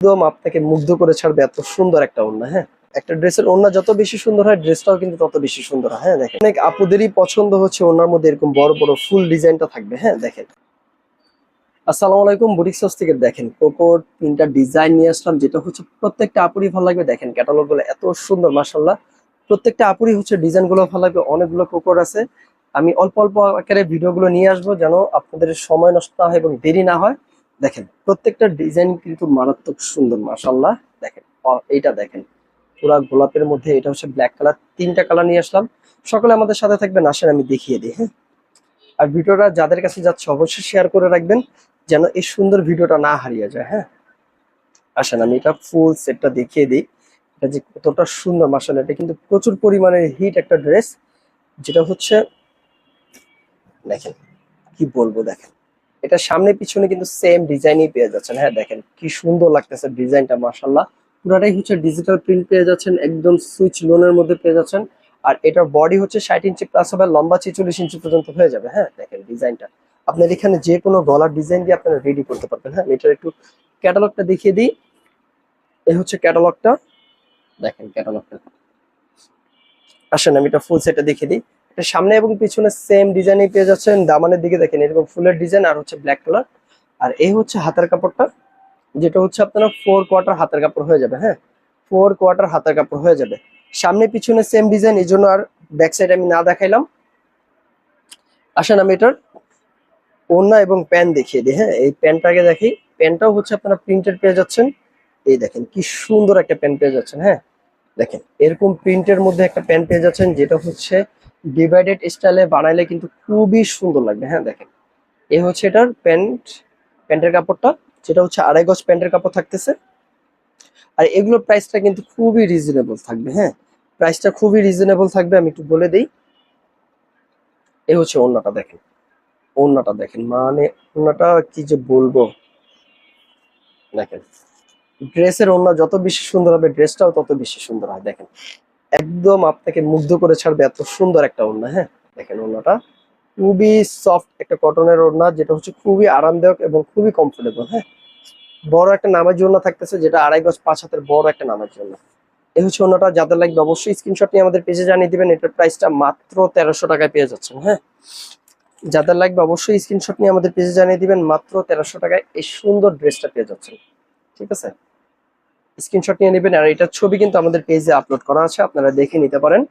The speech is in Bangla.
একদম আপনাকে মুগ্ধ করে ছাড়বে, এত সুন্দর একটা ওড়না। হ্যাঁ, একটা ড্রেসের ওড়না যত বেশি সুন্দর হয়, ড্রেসটাও কিন্তু তত বেশি সুন্দর হয়। হ্যাঁ দেখেন, অনেক আপুদেরই পছন্দ হচ্ছে ওড়নার মধ্যে এরকম বড় বড় ফুল ডিজাইনটা থাকবে। হ্যাঁ দেখেন, আসসালামু আলাইকুম, বুটিক হাউস থেকে দেখেন কোকোর 3টা ডিজাইন নিয়ে আসলাম, যেটা হচ্ছে প্রত্যেকটা আপুরই ভালো লাগবে। দেখেন ক্যাটালগ গুলো এত সুন্দর, মাশাআল্লাহ। প্রত্যেকটা আপুরই হচ্ছে ডিজাইন গুলো ভালো লাগবে। অনেকগুলো কোকোর আছে, আমি অল্প অল্প আকারে ভিডিও গুলো নিয়ে আসবো যেন আপনাদের সময় নষ্ট না হয় এবং দেরি না হয়। দেখেন প্রত্যেকটা ডিজাইন কিন্তু মারাত্মক সুন্দর, মাশাআল্লাহ। দেখেন এইটা দেখেন, পুরা গোলাপের মধ্যে, এটা হচ্ছে ব্ল্যাক কালার। 3টা কালার নিয়ে আসলাম। সকলে আমাদের সাথে থাকবেন, আসেন আমি দেখিয়ে দিই। হ্যাঁ, আর ভিডিওটা যাদের কাছে যাচ্ছে অবশ্যই শেয়ার করে রাখবেন যেন এই সুন্দর ভিডিওটা না হারিয়ে যায়। হ্যাঁ, আসেন আমি এটা ফুল সেটটা দেখিয়ে দিই। এটা যে কতটা সুন্দর, মাশাআল্লাহ। এটা কিন্তু প্রচুর পরিমাণে হিট একটা ড্রেস, যেটা হচ্ছে দেখেন কি বলবো। দেখেন এটা সামনে পিছনে কিন্তু সেম ডিজাইনই পেয়ে যাচ্ছেন। হ্যাঁ দেখেন কি সুন্দর লাগতেছে ডিজাইনটা, মাশাআল্লাহ। পুরাটাই হচ্ছে ডিজিটাল প্রিন্ট পেয়ে যাচ্ছেন, একদম সুইচ লোনের মধ্যে পেয়ে যাচ্ছেন। আর এটার বডি হচ্ছে 60 ইঞ্চি প্লাস হবে, লম্বা 46 ইঞ্চি পর্যন্ত হয়ে যাবে। হ্যাঁ দেখেন ডিজাইনটা, আপনার এখানে যে কোনো গলার ডিজাইন দিয়ে আপনারা রেডি করতে পারবেন। হ্যাঁ, এটার একটু ক্যাটালগটা দেখিয়ে দিই। এই হচ্ছে ক্যাটালগটা, দেখেন ক্যাটালগটা। আসেন আমি এটা ফুল সেটটা দেখিয়ে দিই। এটা সামনে এবং পিছনে সেম ডিজাইনই পেয়ে যাচ্ছেন। দামানের দিকে দেখেন এরকম ফুলের ডিজাইন, আর হচ্ছে ব্ল্যাক কালার। আর এই হচ্ছে হাতের কাপড়টা, যেটা হচ্ছে আপনারা 4 কোয়ার্টার হাতের কাপড় হয়ে যাবে। হ্যাঁ, 4 কোয়ার্টার হাতের কাপড় হয়ে যাবে। সামনে পিছনে সেম ডিজাইন, এই জন্য আর ব্যাক সাইড আমি না দেখাইলাম। আসেন আমি এটার ওড়না এবং প্যান্ট দেখিয়ে দিই। হ্যাঁ, এই প্যান্টটাকে দেখি। প্যান্টটাও হচ্ছে আপনারা প্রিন্টেড পেয়ে যাচ্ছেন। এই দেখেন কি সুন্দর একটা প্যান্ট পেয়ে যাচ্ছেন। হ্যাঁ দেখেন এরকম প্রিন্টের মধ্যে একটা প্যান্ট পেয়ে যাচ্ছেন, যেটা হচ্ছে ডিভাইডেড স্টাইলে বানাইলে কিন্তু খুবই সুন্দর লাগবে। হ্যাঁ দেখেন, এই হচ্ছে এটার প্যান্টের কাপড়টা, যেটা হচ্ছে 2.5 গজ প্যান্টের কাপড় থাকতেছে। আর এগুলোর প্রাইসটা কিন্তু খুবই রিজনেবল থাকবে। হ্যাঁ, প্রাইসটা খুবই রিজনেবল থাকবে, আমি একটু বলে দিই। এই হচ্ছে ওড়নাটা দেখেন, ওড়নাটা দেখেন, মানে ওড়নাটা কি যে বলবো। দেখেন ড্রেসের ওড়না যত বেশি সুন্দর হবে, ড্রেসটাও তত বেশি সুন্দর হয়। দেখেন একদম আপনাকে মুগ্ধ করে ছাড়বে, এত সুন্দর একটা ওড়না। হ্যাঁ দেখেন ওড়নাটা খুবই সফট একটা কটনের ওড়না, যেটা হচ্ছে খুবই আরামদায়ক এবং খুবই কমফোর্টেবল। হ্যাঁ, বড় একটা নামাজ ওড়না থাকতেছে, যেটা 2.5 গজ 5 হাতের বড় একটা নামাজ ওড়না। এই হচ্ছে ওড়নাটা। যাদের লাগবে অবশ্যই স্ক্রিনশট নিয়ে আমাদের পেজে জানিয়ে দিবেন। এটার প্রাইসটা মাত্র 1300 টাকায় পেয়ে যাচ্ছেন। হ্যাঁ, যাদের লাগবে অবশ্যই স্ক্রিনশট নিয়ে আমাদের পেজে জানিয়ে দিবেন, মাত্র 1300 টাকায় এই সুন্দর ড্রেসটা পেয়ে যাচ্ছেন। ঠিক আছে, স্ক্রিনশট নিয়ে নেবেন। আর এটার ছবি কিন্তু আমাদের পেজে আপলোড করা আছে, আপনারা দেখে নিতে পারেন।